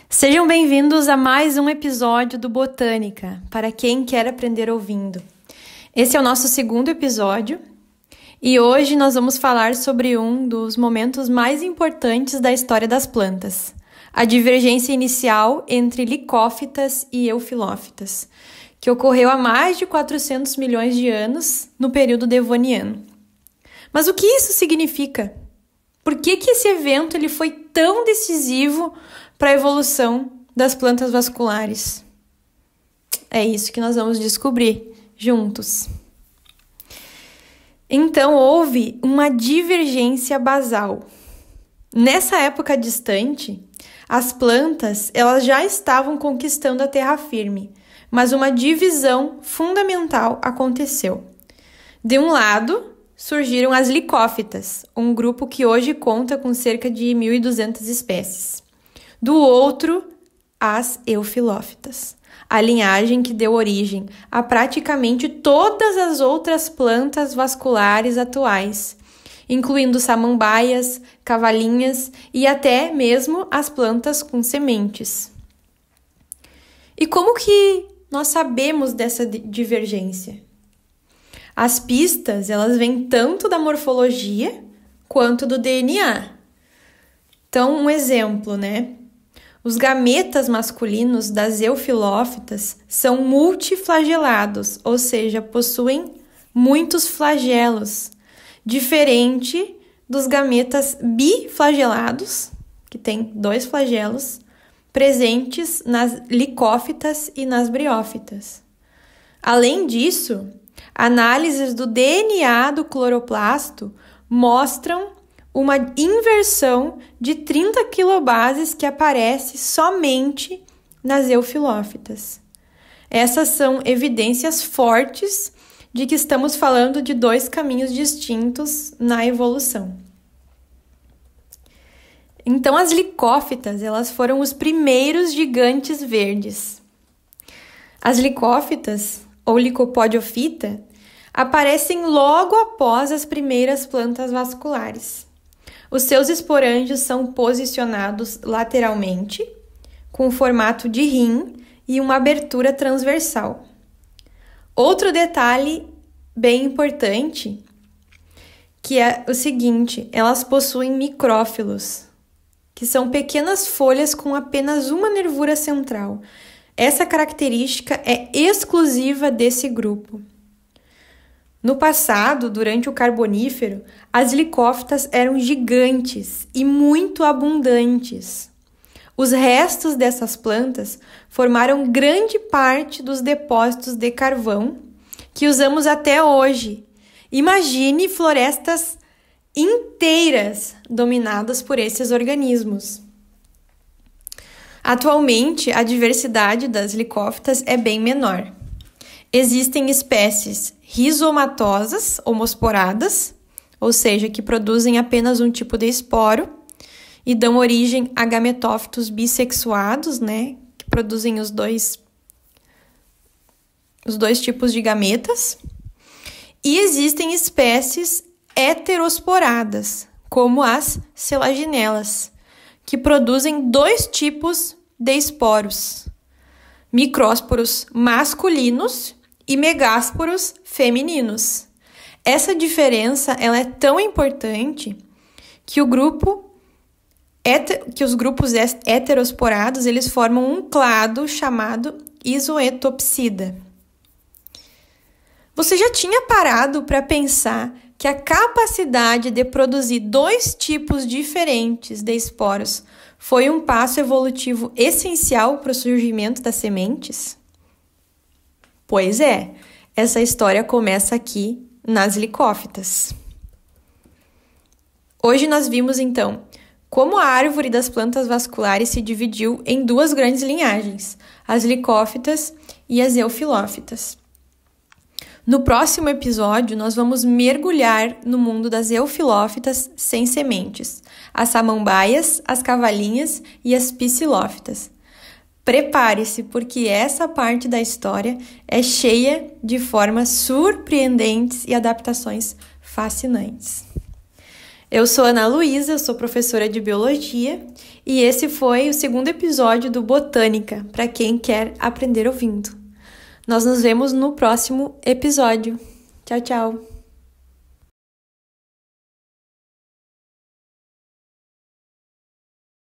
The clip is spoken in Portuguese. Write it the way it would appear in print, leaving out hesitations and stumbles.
Sejam bem-vindos a mais um episódio do Botânica, para quem quer aprender ouvindo. Esse é o nosso segundo episódio e hoje nós vamos falar sobre um dos momentos mais importantes da história das plantas, a divergência inicial entre licófitas e eufilófitas, que ocorreu há mais de 400 milhões de anos no período devoniano. Mas o que isso significa? Por que esse evento ele foi tão decisivo para a evolução das plantas vasculares? É isso que nós vamos descobrir juntos. Então, houve uma divergência basal. Nessa época distante, as plantas elas já estavam conquistando a terra firme, mas uma divisão fundamental aconteceu. De um lado, surgiram as licófitas, um grupo que hoje conta com cerca de 1.200 espécies. Do outro, as eufilófitas, a linhagem que deu origem a praticamente todas as outras plantas vasculares atuais, incluindo samambaias, cavalinhas e até mesmo as plantas com sementes. E como que nós sabemos dessa divergência? As pistas, elas vêm tanto da morfologia quanto do DNA. Então, um exemplo, né? Os gametas masculinos das eufilófitas são multiflagelados, ou seja, possuem muitos flagelos, diferente dos gametas biflagelados, que têm 2 flagelos, presentes nas licófitas e nas briófitas. Além disso, análises do DNA do cloroplasto mostram uma inversão de 30 quilobases que aparece somente nas eufilófitas. Essas são evidências fortes de que estamos falando de 2 caminhos distintos na evolução. Então, as licófitas, elas foram os primeiros gigantes verdes. As licófitas, ou licopodiofita, aparecem logo após as primeiras plantas vasculares. Os seus esporângios são posicionados lateralmente, com formato de rim e uma abertura transversal. Outro detalhe bem importante, que é o seguinte, elas possuem micrófilos, que são pequenas folhas com apenas uma nervura central. Essa característica é exclusiva desse grupo. No passado, durante o Carbonífero, as licófitas eram gigantes e muito abundantes. Os restos dessas plantas formaram grande parte dos depósitos de carvão que usamos até hoje. Imagine florestas inteiras dominadas por esses organismos. Atualmente, a diversidade das licófitas é bem menor. Existem espécies rizomatosas, homosporadas, ou seja, que produzem apenas um tipo de esporo e dão origem a gametófitos bissexuados, né, que produzem os dois tipos de gametas. E existem espécies heterosporadas, como as selaginelas, que produzem 2 tipos de esporos, micrósporos masculinos e megásporos femininos. Essa diferença ela é tão importante que os grupos heterosporados eles formam um clado chamado isoetopsida. Você já tinha parado para pensar que a capacidade de produzir 2 tipos diferentes de esporos foi um passo evolutivo essencial para o surgimento das sementes? Pois é, essa história começa aqui nas licófitas. Hoje nós vimos, então, como a árvore das plantas vasculares se dividiu em 2 grandes linhagens, as licófitas e as eufilófitas. No próximo episódio, nós vamos mergulhar no mundo das eufilófitas sem sementes, as samambaias, as cavalinhas e as psilófitas. Prepare-se, porque essa parte da história é cheia de formas surpreendentes e adaptações fascinantes. Eu sou Ana Luísa, eu sou professora de Biologia e esse foi o segundo episódio do Botânica, para quem quer aprender ouvindo. Nós nos vemos no próximo episódio. Tchau, tchau!